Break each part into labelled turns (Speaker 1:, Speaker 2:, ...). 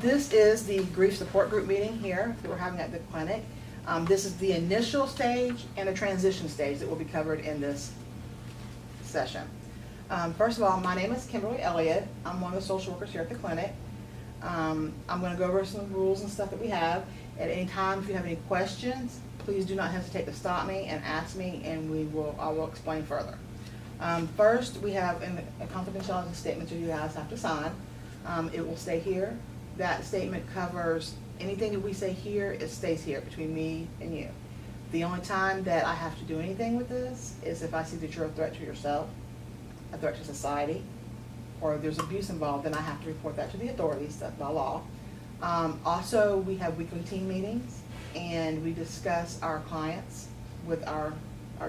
Speaker 1: This is the grief support group meeting here that we're having at the clinic. This is the initial stage and the transition stage that will be covered in this session. First of all, my name is Kimberly Elliott. I'm one of the social workers here at the clinic. I'm going to go over some rules and stuff that we have. At any time, if you have any questions, please do not hesitate to stop me and ask me, and I will explain further. First, we have a confidentiality statement that you guys have to sign. It will stay here. That statement covers anything that we say here. It stays here between me and you. The only time that I have to do anything with this is if I see that you're a threat to yourself, a threat to society, or if there's abuse involved, then I have to report that to the authorities. That's by law. Also, we have weekly team meetings, and we discuss our clients with our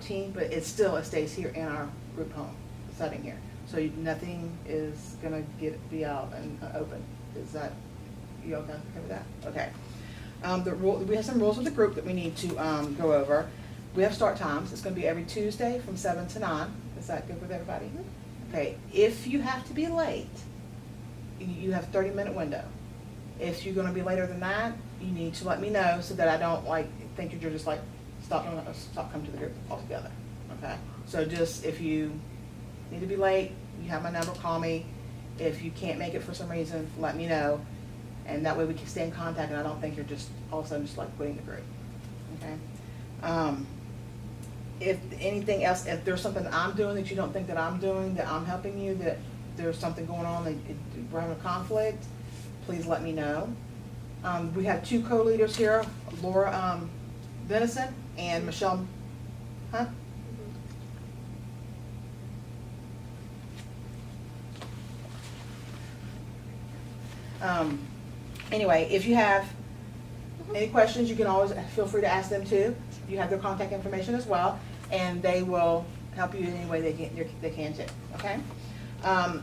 Speaker 1: team, but it stays here in our group home setting here. So nothing is gonna be out and open. Is that, you okay with that? Okay. We have some rules with the group that we need to go over. We have start times. It's gonna be every Tuesday from 7 to 9. Is that good with everybody? Okay. If you have to be late, you have a 30-minute window. If you're gonna be later than that, you need to let me know so that I don't think that you're just stop coming to the group altogether. Okay. So just if you need to be late, you have my number, call me. If you can't make it for some reason, let me know, and that way we can stay in contact, and I don't think you're just all of a sudden just quitting the group. Okay. If anything else, if there's something I'm doing that you don't think that I'm doing, that I'm helping you, that there's something going on, that we're having a conflict, please let me know. We have two co-leaders here, Laura Venison and Michele. Huh? Anyway, if you have any questions, you can always feel free to ask them too. You have their contact information as well, and they will help you in any way they can too. Okay. At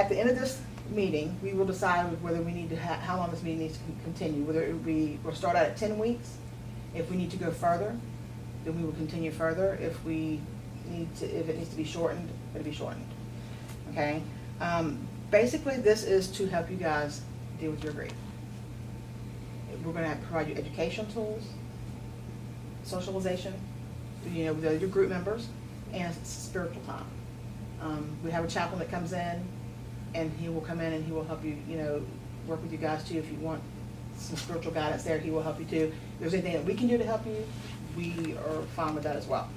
Speaker 1: the end of this meeting, we will decide whether we need to how long this meeting needs to continue. Whether we'll start out at 10 weeks. If we need to go further, then we will continue further. If it needs to be shortened, it'll be shortened. Okay. Basically, this is to help you guys deal with your grief. We're going to provide you educational tools, socialization, with your group members, and spiritual time. We have a chaplain that comes in, and he will come in and he will help you, work with you guys too. If you want some spiritual guidance there, he will help you too. If there's anything that we can do to help you, we are fine with that as well.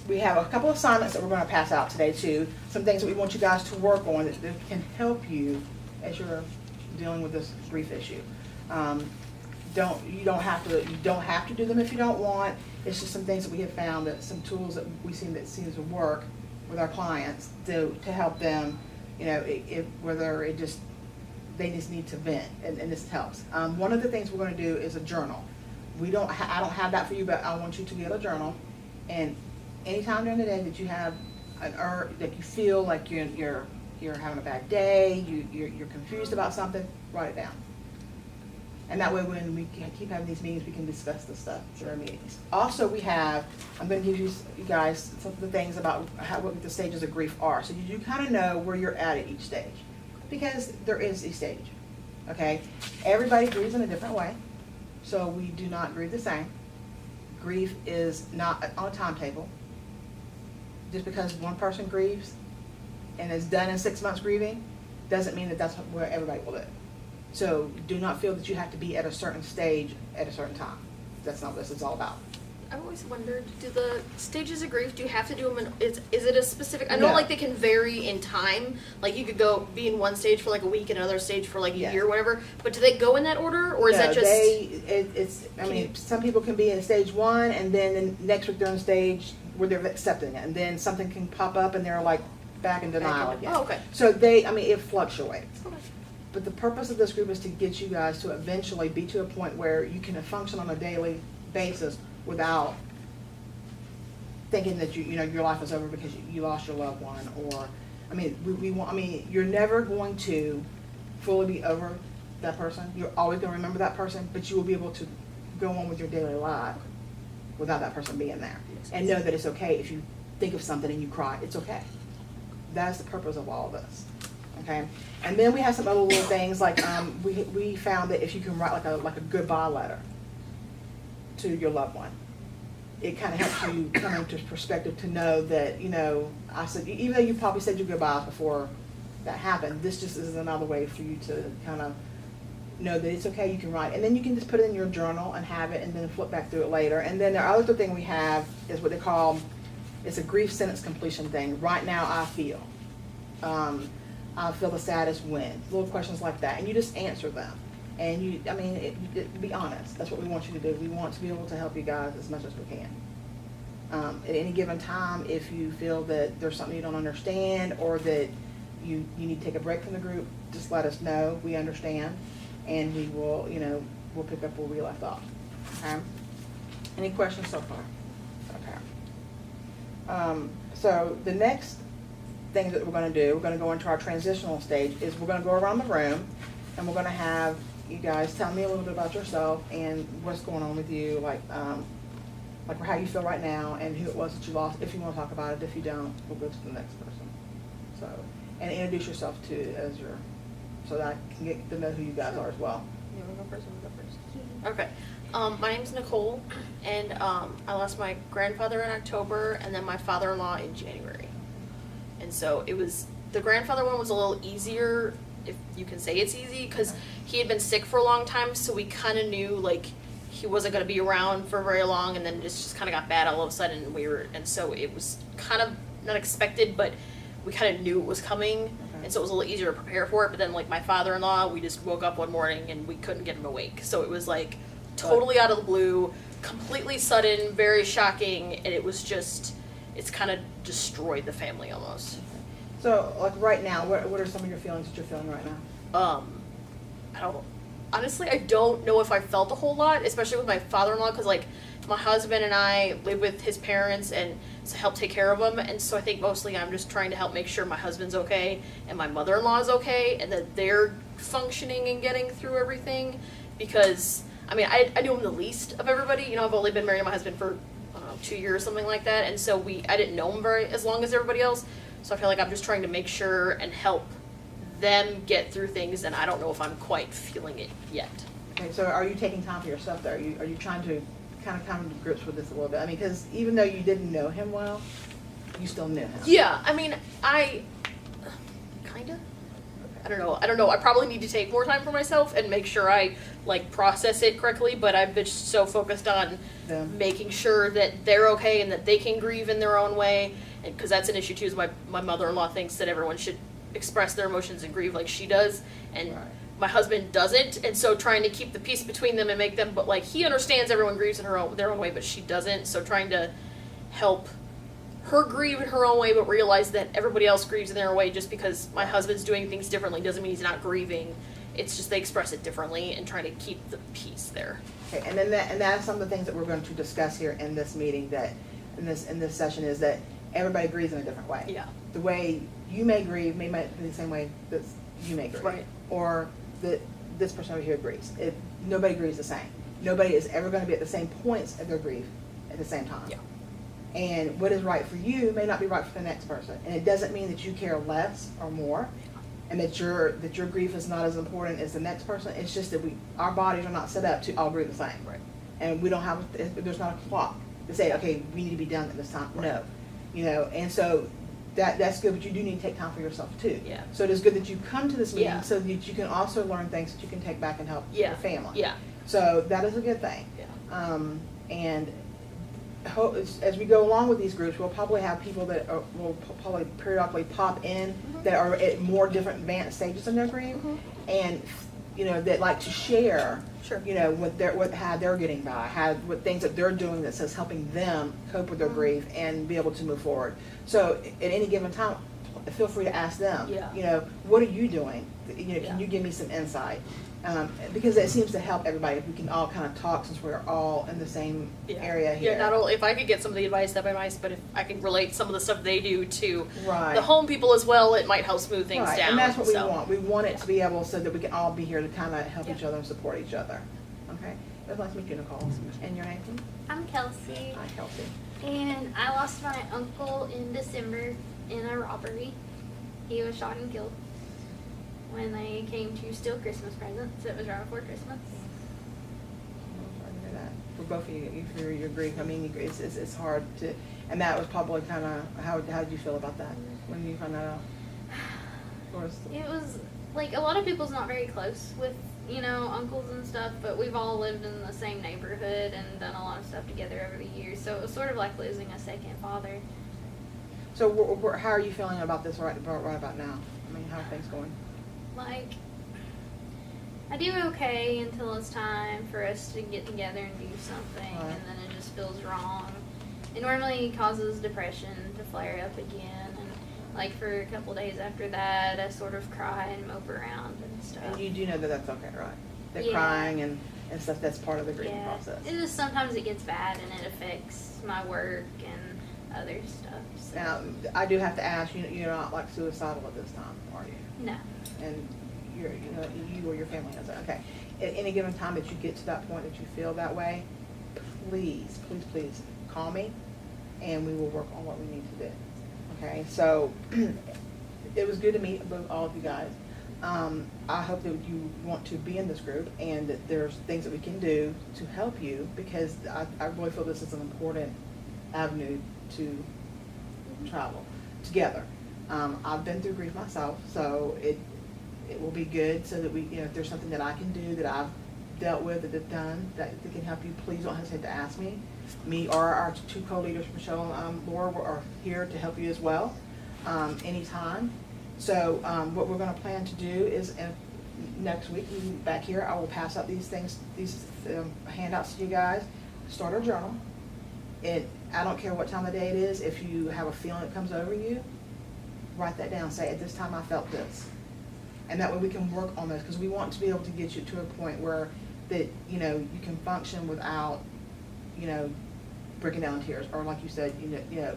Speaker 1: We have a couple of assignments that we're going to pass out today too. Some things that we want you guys to work on that can help you as you're dealing with this grief issue. You don't have to do them if you don't want. It's just some things that we have found, that some tools that we seem to work with our clients to help them. Whether they just need to vent, and this helps. One of the things we're going to do is a journal. I don't have that for you, but I want you to get a journal, and anytime during the day that you have that you feel like you're having a bad day, you're confused about something, write it down. And that way, when we keep having these meetings, we can discuss this stuff during our meetings. Also, I'm going to give you guys some of the things about what the stages of grief are, so you kind of know where you're at each stage, because there is a stage. Okay, everybody grieves in a different way, so we do not grieve the same. Grief is not on a timetable. Just because one person grieves and is done in 6 months grieving doesn't mean that that's where everybody will live. So do not feel that you have to be at a certain stage at a certain time. That's not what this is all about.
Speaker 2: I've always wondered, do the stages of grief, do you have to do them is it a specific, I know
Speaker 1: No.
Speaker 2: they can vary in time, you could be in one stage for a week and another stage for a year or whatever, but do they go in that order, or is that just?
Speaker 1: Some people can be in stage 1, and then the next week they're in stage where they're accepting it, and then something can pop up and they're back in denial again.
Speaker 2: Oh, okay.
Speaker 1: So it fluctuates.
Speaker 2: Okay.
Speaker 1: But the purpose of this group is to get you guys to eventually be to a point where you can function on a daily basis without thinking that your life is over because you lost your loved one, or you're never going to fully be over that person. You're always going to remember that person, but you will be able to go on with your daily life without that person being there, and know that it's okay if you think of something and you cry. It's okay. That's the purpose of all of this. Okay, and then we have some other little things like we found that if you can write like a goodbye letter to your loved one, it kind of helps you come into perspective to know that, you know, I said, even though you probably said your goodbyes before that happened, this just is another way for you to kind of know that it's okay, you can write. And then you can just put it in your journal and have it and then flip back through it later. And then the other thing we have is what they call, it's a grief sentence completion thing. Right now I feel. I feel the saddest when. Little questions like that. And you just answer them. And you be honest. That's what we want you to do. We want to be able to help you guys as much as we can. At any given time, if you feel that there's something you don't understand or that you need to take a break from the group, just let us know. We understand. And we will, you know, we'll pick up where we left off. Okay? Any questions so far? Okay. So the next thing that we're going to do, we're going to go into our transitional stage, is we're going to go around the room and we're going to have you guys tell me a little bit about yourself and what's going on with you, like how you feel right now and who it was that you lost. If you want to talk about it, if you don't, we'll go to the next person. So, and introduce yourself too as your, so that I can get to know who you guys are as well.
Speaker 2: You want to go first? Okay. My name's Nicole, and I lost my grandfather in October, and then my father-in-law in January. And so it was, the grandfather one was a little easier, if you can say it's easy, because he had been sick for a long time, so we kind of knew, like, he wasn't going to be around for very long, and then it just kind of got bad all of a sudden, and so it was kind of not expected, but we kind of knew it was coming, and so it was a little easier to prepare for it. But then, like, my father-in-law, we just woke up one morning and we couldn't get him awake, so it was like totally out of the blue, completely sudden, very shocking, and it was just, it's kind of destroyed the family almost.
Speaker 1: So, like, right now, what are some of your feelings that you're feeling right now?
Speaker 2: Honestly, I don't know if I felt a whole lot, especially with my father-in-law, because, like, my husband and I live with his parents and to help take care of him, and so I think mostly I'm just trying to help make sure my husband's okay and my mother-in-law is okay and that they're functioning and getting through everything, because, I mean, I knew him the least of everybody. You know, I've only been married to my husband for, I don't know, 2 years, something like that, and so I didn't know him as long as everybody else, so I feel like I'm just trying to make sure and help them get through things, and I don't know if I'm quite feeling it yet.
Speaker 1: Okay, so are you taking time for yourself there? Are you trying to kind of come to grips with this a little bit? I mean, because even though you didn't know him well, you still knew him.
Speaker 2: Yeah, I mean, I kind of, I don't know. I probably need to take more time for myself and make sure I, like, process it correctly, but I've been so focused on making sure that they're okay and that they can grieve in their own way, and because that's an issue too, is my mother-in-law thinks that everyone should express their emotions and grieve like she does, and my husband doesn't, and so trying to keep the peace between them and make them, but, like, he understands everyone grieves in their own way, but she doesn't, so trying to help her grieve in her own way, but realize that everybody else grieves in their own way. Just because my husband's doing things differently doesn't mean he's not grieving. It's just they express it differently, and trying to keep the peace there. Okay,
Speaker 1: and then that's some of the things that we're going to discuss here in this meeting, that in this session, is that everybody grieves in a different way.
Speaker 2: Yeah.
Speaker 1: The way you may grieve may be the same way that you may grieve.
Speaker 2: Right.
Speaker 1: Or that this person over here grieves. Nobody grieves the same. Nobody is ever going to be at the same points of their grief at the same time.
Speaker 2: Yeah.
Speaker 1: And what is right for you may not be right for the next person. And it doesn't mean that you care less or more, and that your grief is not as important as the next person. It's just that our bodies are not set up to all grieve the same.
Speaker 2: Right.
Speaker 1: And we don't have, there's not a clock to say, okay, we need to be done at this time. Right. No. You know, and so that's good, but you do need to take time for yourself too.
Speaker 2: Yeah.
Speaker 1: So it is good that you come to this meeting,
Speaker 2: Yeah.
Speaker 1: so that you can also learn things that you can take back and help
Speaker 2: Yeah.
Speaker 1: your family.
Speaker 2: Yeah.
Speaker 1: So that is a good thing.
Speaker 2: Yeah.
Speaker 1: And as we go along with these groups, we'll probably have people that will probably periodically pop in that are at more different advanced stages in their grief, and, you know, that like to share, you know, how they're getting by, what things that they're doing that says helping them cope with their grief and be able to move forward. So at any given time, feel free to ask them, you know, what are you doing? You know, can you give me some insight? Because it seems to help everybody if we can all kind of talk, since we're all in the same area here.
Speaker 2: Yeah, not only if I could get some of the advice that by mice, but if I could relate some of the stuff they do to
Speaker 1: Right.
Speaker 2: the home people as well, it might help smooth things
Speaker 1: Right.
Speaker 2: down.
Speaker 1: And that's what we want. We want it to be able so that we can all be here to kind of help each other and support each other. Okay? It was nice to meet you, Nicole. And your name, please?
Speaker 3: I'm Kelsey,
Speaker 1: Hi, Kelsey.
Speaker 3: and I lost my uncle in December in a robbery. He was shot and killed. when they came to steal Christmas presents. It was right before Christmas.
Speaker 1: I'm sorry to hear that. For both of you, for your grief, I mean, it's hard to, and that was probably kind of, how did you feel about that when you found that out? Of course.
Speaker 3: It was like a lot of people's not very close with, you know, uncles and stuff, but we've all lived in the same neighborhood and done a lot of stuff together over the years. So it was sort of like losing a second father.
Speaker 1: So how are you feeling about this right about now? I mean, how are things going?
Speaker 3: Like, I do okay until it's time for us to get together and do something,
Speaker 1: Right.
Speaker 3: and then it just feels wrong. It normally causes depression to flare up again, and like for a couple days after that, I sort of cry and mope around and stuff.
Speaker 1: And you do know that that's okay, right? That
Speaker 3: Yeah.
Speaker 1: crying and stuff, that's part of the grieving
Speaker 3: Yeah,
Speaker 1: process.
Speaker 3: it just sometimes it gets bad and it affects my work and other stuff. So.
Speaker 1: Now, I do have to ask, you're not like suicidal at this time, are you?
Speaker 3: No.
Speaker 1: And you or your family has that, okay. At any given time that you get to that point that you feel that way, please call me and we will work on what we need to do. Okay, so it was good to meet all of you guys. I hope that you want to be in this group and that there's things that we can do to help you, because I really feel this is an important avenue to travel together. I've been through grief myself, so it will be good so that we, if there's something that I can do that I've dealt with, that I've done, that can help you, please don't hesitate to ask me. Me or our two co-leaders, Michele and Laura, are here to help you as well, anytime. So what we're going to plan to do is next week, back here, I will pass out these things, these handouts to you guys. Start a journal. I don't care what time of day it is. If you have a feeling that comes over you, write that down. Say, at this time I felt this. And that way we can work on those, because we want to be able to get you to a point where that, you can function without, breaking down in tears, or like you said,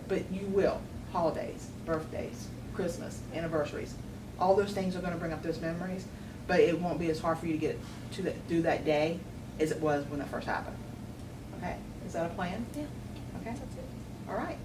Speaker 1: but you will. Holidays, birthdays, Christmas, anniversaries, all those things are going to bring up those memories, but it won't be as hard for you to get through that day as it was when it first happened. Okay, is that a plan?
Speaker 2: Yeah.
Speaker 1: Okay,
Speaker 2: That's it.
Speaker 1: all right.